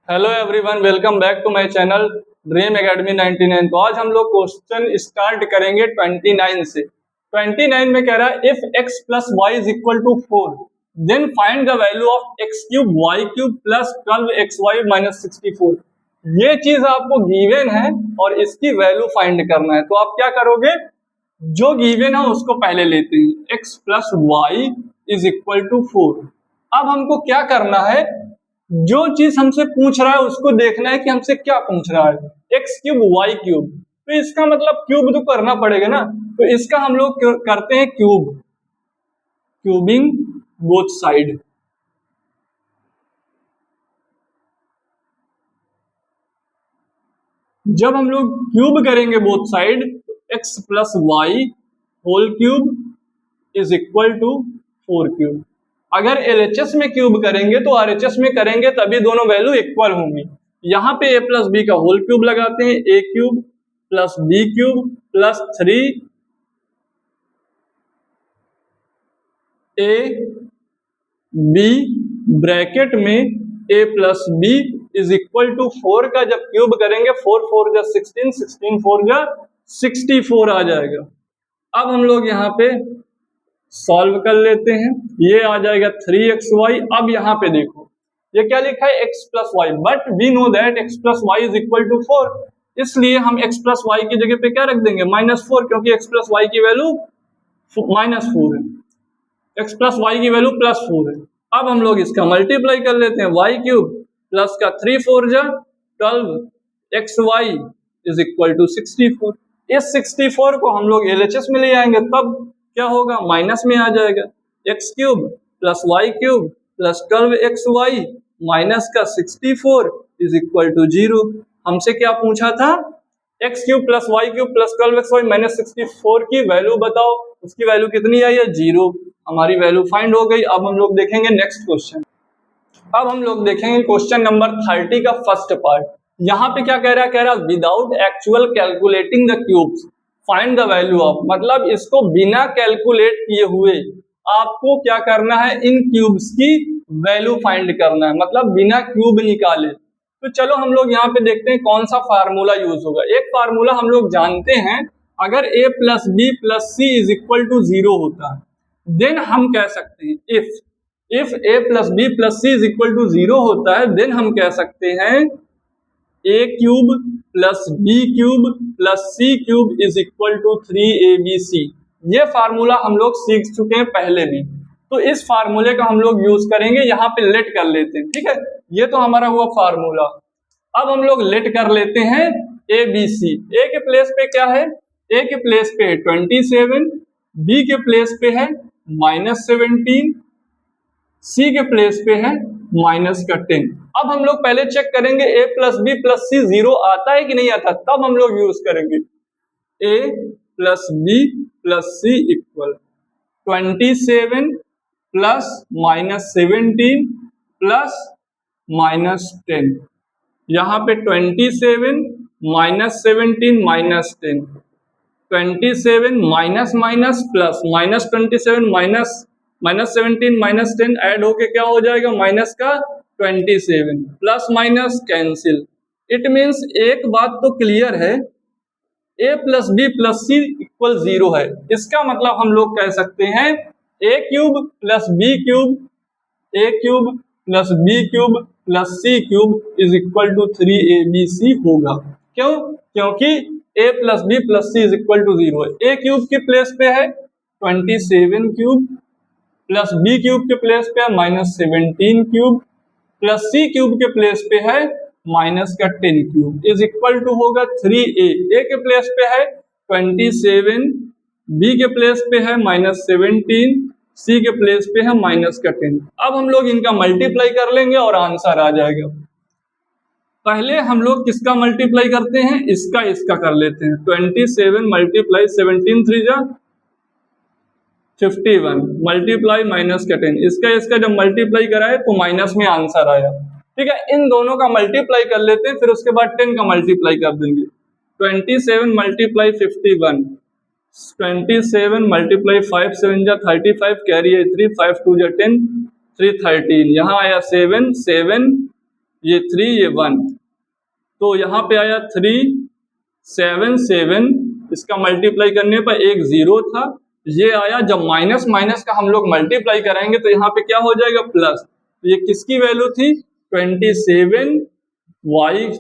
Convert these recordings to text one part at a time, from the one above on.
Hello everyone, welcome back to my channel dream academy 99। तो आज हम लोग क्वेश्चन स्टार्ट करेंगे 29 से। 29 में कह रहा है if x plus y is equal to 4 then find the value of x cube y cube plus 12xy minus 64। ये चीज आपको गिवन है और इसकी वैल्यू फाइंड करना है। तो आप क्या करोगे, जो गिवन है उसको पहले लेते हैं। x plus y is equal to 4। अब हमको क्या करना है, जो चीज हमसे पूछ रहा है उसको देखना है कि हमसे क्या पूछ रहा है। एक्स क्यूब वाई क्यूब, तो इसका मतलब क्यूब तो करना पड़ेगा ना। तो इसका हम लोग करते हैं क्यूब, क्यूबिंग बोथ साइड। जब हम लोग क्यूब करेंगे both side, x plus y whole cube is equal to 4 cube. अगर एलएचएस में क्यूब करेंगे तो आरएचएस में करेंगे तभी दोनों वैल्यू इक्वल होंगी। यहाँ पे ए प्लस बी का होल क्यूब लगाते हैं, a cube plus b cube plus 3 a b bracket में a plus b is equal to 4 का जब क्यूब करेंगे 4 4 जा 16, 16 4 जा 64 आ जाएगा। अब हम लोग यहाँ पे सॉल्व कर लेते हैं। ये आ जाएगा 3xy। अब यहाँ पे देखो ये क्या लिखा है, x plus y, but we know that x plus y is equal to 4, इसलिए हम x प्लस वाई की जगह पे क्या रख देंगे, -4, क्योंकि x प्लस वाई की वैल्यू -4 है, x प्लस वाई की वैल्यू +4 है। अब हम लोग इसका मल्टीप्लाई कर लेते हैं, वाई क्यूब प्लस का 3 4 जा 12xy इज इक्वल टू 64। इस 64 को हम लोग एलएचएस में ले आएंगे, तब क्या होगा, माइनस में आ जाएगा। X cube plus y cube plus 12xy minus का 64 इज इक्वल टू 0। हमसे क्या पूछा था, x cube plus y cube plus 12xy minus 64 की वैल्यू बताओ। उसकी वैल्यू कितनी आई है, 0। हमारी वैल्यू फाइंड हो गई। अब हम लोग देखेंगे नेक्स्ट क्वेश्चन। अब हम लोग देखेंगे क्वेश्चन नंबर 30 का फर्स्ट पार्ट। यहाँ पे क्या कह रहा है, without actual calculating the cubes find the value of, मतलब इसको बिना कैलकुलेट किए हुए आपको क्या करना है, इन क्यूब्स की वैल्यू फाइंड करना है, मतलब बिना क्यूब निकाले। तो चलो हम लोग यहाँ पे देखते हैं कौन सा फार्मूला यूज होगा। एक फार्मूला हम लोग जानते हैं, अगर a plus b plus c is equal to 0 होता है देन हम कह सकते हैं, if a plus b plus c is equal to 0 होता है देन हम कह सकते हैं a cube plus b cube plus c cube is equal to 3abc। ये फार्मूला हम लोग सीख चुके हैं पहले भी, तो इस फार्मूले का हम लोग यूज करेंगे। यहाँ पे लेट कर लेते हैं, ठीक है, ये तो हमारा हुआ फार्मूला। अब हम लोग लेट कर लेते हैं ए बी सी। ए के प्लेस पे क्या है, ए के प्लेस पे है 27, बी के प्लेस पे है -17, सी के प्लेस पे है -10। अब हम लोग पहले चेक करेंगे a प्लस बी प्लस सी 0 आता है कि नहीं आता, तब हम लोग यूज करेंगे a plus b plus c equal 27 plus -17 plus -10। यहाँ पे 27 -17 -10, 27 माइनस माइनस प्लस -27 -17 -10 ऐड होके क्या हो जाएगा, माइनस का 27, plus minus cancel. It means एक बात तो क्लियर है, a plus b plus c equal 0 है। इसका मतलब हम लोग कह सकते हैं a cube plus b cube, a cube plus b cube plus c cube is equal to 3abc होगा। क्यों, क्योंकि a plus b plus c is equal to 0 है। a क्यूब के प्लेस पे है 27 क्यूब प्लस बी क्यूब के place पे है -17 क्यूब प्लस सी क्यूब के प्लेस पे है -10 क्यूब इज इक्वल टू होगा 3a। ए के प्लेस पे है 27, बी के प्लेस पे है -17, सी के प्लेस पे है -10। अब हम लोग इनका मल्टीप्लाई कर लेंगे और आंसर आ जाएगा। पहले हम लोग किसका मल्टीप्लाई करते हैं, इसका कर लेते हैं। 27 मल्टीप्लाई 17 3 जा 51 मल्टीप्लाई -10, इसका जब मल्टीप्लाई कराए तो माइनस में आंसर आया। ठीक है, इन दोनों का मल्टीप्लाई कर लेते हैं, फिर उसके बाद 10 का मल्टीप्लाई कर देंगे। 27 मल्टीप्लाई 51, 27 मल्टीप्लाई 5 7 जा 35, कैरी है 3, 5 2 जा 10, 3 13, यहाँ आया 7 7 ये 3 ये 1, तो यहाँ पे आया 3 7 7, इसका मल्टीप्लाई करने पर एक 0 था, ये आया। जब माइनस माइनस का हम लोग मल्टीप्लाई करेंगे तो यहाँ पे क्या हो जाएगा प्लस। ये किसकी वैल्यू थी 27 y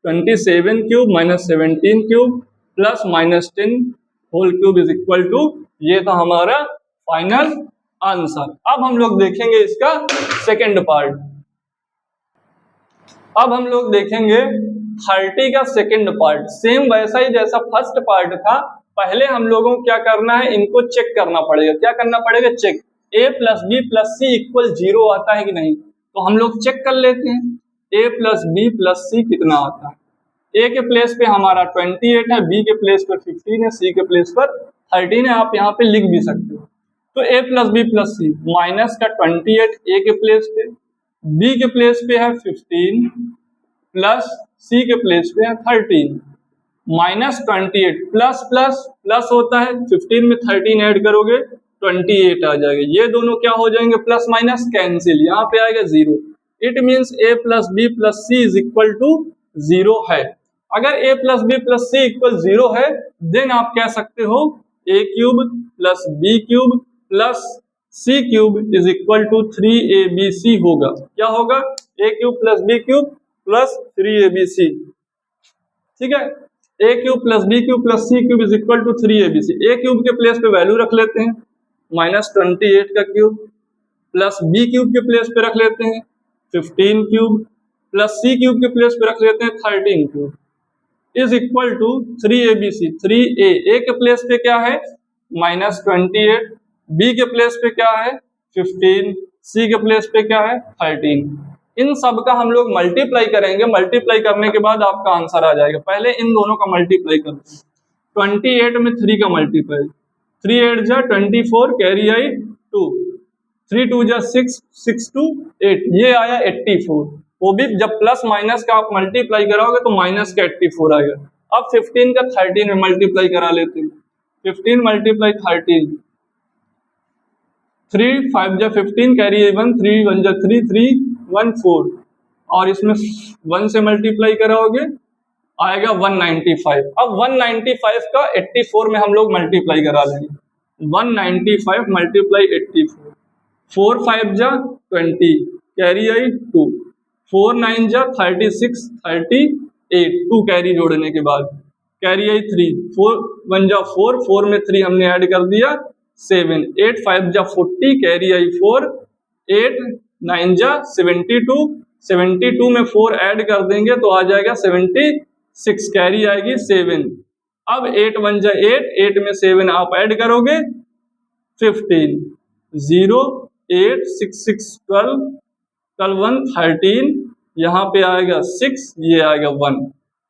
27 cube minus 17 cube plus minus 10 whole cube is equal to, ये था हमारा फाइनल आंसर। अब हम लोग देखेंगे इसका सेकंड पार्ट। अब हम लोग देखेंगे 30 का सेकंड पार्ट। सेम वैसा ही जैसा फर्स्ट पार्ट था, पहले हम लोगों को क्या करना है, इनको चेक करना पड़ेगा। क्या करना पड़ेगा? Check. a plus b plus c equal 0 आता है कि नहीं, तो हम लोग चेक कर लेते हैं a प्लस बी प्लस सी कितना आता है। a के प्लेस पे हमारा 28 है, b के प्लेस पर 15 है, c के प्लेस पर 13 है। आप यहाँ पे लिख भी सकते हो। तो a plus b plus c minus का 28 a के प्लेस पे, b के प्लेस पे है 15 प्लस c के प्लेस पे है 13, माइनस 28 प्लस प्लस प्लस होता है, 15 में 13 ऐड करोगे 28 आ जाएगा। ये दोनों क्या हो जाएंगे, प्लस माइनस कैंसिल, यहाँ पे आएगा 0। It means a plus b plus c is equal to 0 है। अगर a plus b plus c equal 0 है, देन आप कह सकते हो a cube plus b cube plus c cube is equal to 3abc होगा। क्या होगा? a cube plus b cube plus 3abc। ठीक है, a cube plus b cube plus c cube is equal to 3abc। a cube के place पे value रख लेते हैं माइनस 28 का क्यूब, प्लस बी क्यूब के प्लेस पे रख लेते हैं 15 क्यूब, प्लस सी क्यूब के प्लेस पे रख लेते हैं 13 cube, is equal to 3abc। 3a के प्लेस पे क्या है माइनस 28, बी के प्लेस पे क्या है 15, सी के प्लेस पे क्या है 13। इन सब का हम लोग मल्टीप्लाई करेंगे। मल्टीप्लाई करने के बाद आपका आंसर आ जाएगा। पहले इन दोनों का मल्टीप्लाई करते हैं। 28 में 3 का मल्टीप्लाई, 3 8 जा 24, कैरी आई 2, 3 2 जा 6, 6 2 8, ये आया 84। वो भी जब प्लस माइनस का आप मल्टीप्लाई कराओगे तो माइनस का 84 आएगा। अब 15 का 13 में मल्टीप्लाई करा लेते हैं। 15 मल्टीप्लाई 13, 3 5 जा 15, कैरी 1, 3 1 जा 3, 3 1 4, और इसमें 1 से मल्टीप्लाई कराओगे आएगा 195। अब 195 का 84 में हम लोग मल्टीप्लाई करा लेंगे। 195 मल्टीप्लाई 84, 4 5 जा 20, कैरी आई 2, 4 9 जा 36, 38, 2 कैरी जोड़ने के बाद कैरी आई 3, 4 1 जा 4, 4 में 3 हमने ऐड कर दिया 7, 8 5 जा 40, कैरी आई 4, 8 9 जा 72, 72 में 4 ऐड कर देंगे तो आ जाएगा 76, कैरी आएगी 7। अब 8 1 जा 8, 8 में 7 आप ऐड करोगे 15, 0 8 6 6 12, 12 1 13, यहाँ पे आएगा 6, ये आएगा 1।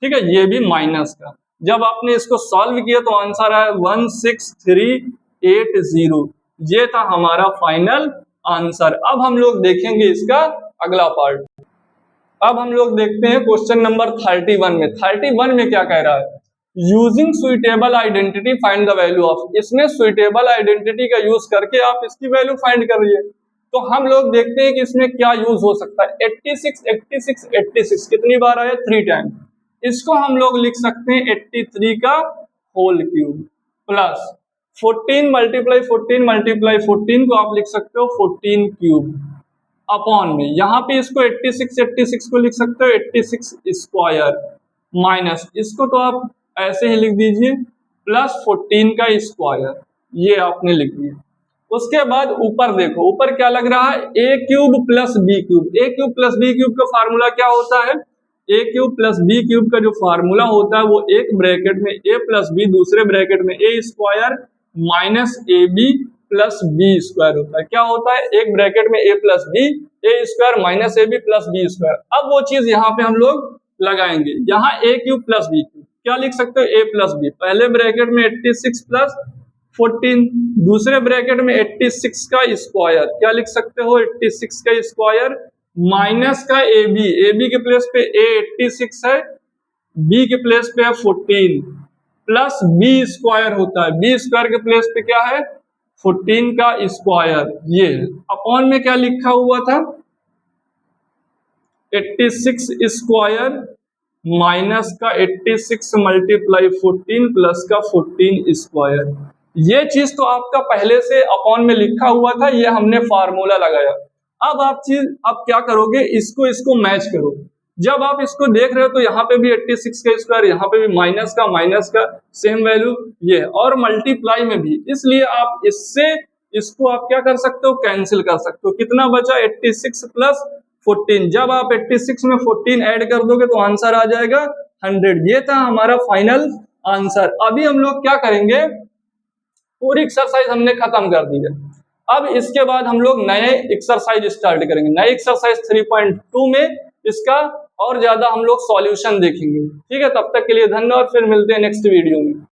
ठीक है, ये भी माइनस का। जब आपने इसको सॉल्व किया तो आंसर आया 16380। ये था हमारा फाइनल आंसर। अब हम लोग देखेंगे इसका अगला पार्ट। अब हम लोग देखते हैं क्वेश्चन नंबर 31 में। 31 में क्या कह रहा है, using suitable identity find the value of. इसमें सुइटेबल आइडेंटिटी का यूज करके आप इसकी वैल्यू फाइंड करिए। तो हम लोग देखते हैं कि इसमें क्या यूज हो सकता है। 86 86 86 कितनी बार आया, 3 टाइम। इसको हम लोग लिख सकते हैं 83 का whole cube plus 14 multiply 14 multiply 14 को आप लिख सकते हो 14 क्यूब अपॉन में, यहाँ पे इसको 86 86 को लिख सकते हो 86 स्क्वायर, माइनस इसको तो आप ऐसे ही लिख दीजिए प्लस 14 का स्क्वायर, ये आपने लिख दिया। उसके बाद ऊपर देखो, ऊपर क्या लग रहा है, a cube plus b cube. A cube plus b cube का फार्मूला क्या होता है, a cube plus b cube का जो फार्मूला होता है वो एक ब्रैकेट में ए प्लस बी, दूसरे ब्रैकेट में a square minus a b plus b square होता है। क्या होता है, एक ब्रैकेट में a plus b, a square minus a b plus b square. अब वो चीज यहाँ पे हम लोग लगाएंगे। यहाँ ए क्यूब प्लस बी क्यूब क्या लिख सकते हो, ए प्लस बी, पहले ब्रैकेट में 86 प्लस 14, दूसरे ब्रैकेट में 86 का स्क्वायर, क्या लिख सकते हो 86 का स्क्वायर माइनस का ए बी के प्लेस पे ए 86 है, बी के प्लेस पे है 14 प्लस बी स्क्वायर होता है, बी स्क्वायर के प्लेस पे क्या है 14 का स्क्वायर, ये अपॉन में क्या लिखा हुआ था 86 स्क्वायर माइनस का 86 मल्टीप्लाई 14 प्लस का 14 स्क्वायर। ये चीज तो आपका पहले से अपॉन में लिखा हुआ था, ये हमने फार्मूला लगाया। अब क्या करोगे, इसको मैच करो। जब आप इसको देख रहे हो तो यहाँ पे भी 86 का स्क्वायर, यहाँ पे भी माइनस का सेम वैल्यू ये, और मल्टीप्लाई में भी, इसलिए आप इसको आप क्या कर सकते हो, कैंसिल कर सकते हो। कितना बचा, 86 प्लस 14। जब आप 86 में 14 ऐड कर दोगे तो आंसर आ जाएगा 100। ये था हमारा फाइनल आंसर। अभी हम लोग क्या करेंगे, पूरी एक्सरसाइज हमने खत्म कर दी है। अब इसके बाद हम लोग नए एक्सरसाइज स्टार्ट करेंगे। नए एक्सरसाइज 3.2 में इसका और ज्यादा हम लोग सॉल्यूशन देखेंगे। ठीक है, तब तक के लिए धन्यवाद, फिर मिलते हैं नेक्स्ट वीडियो में।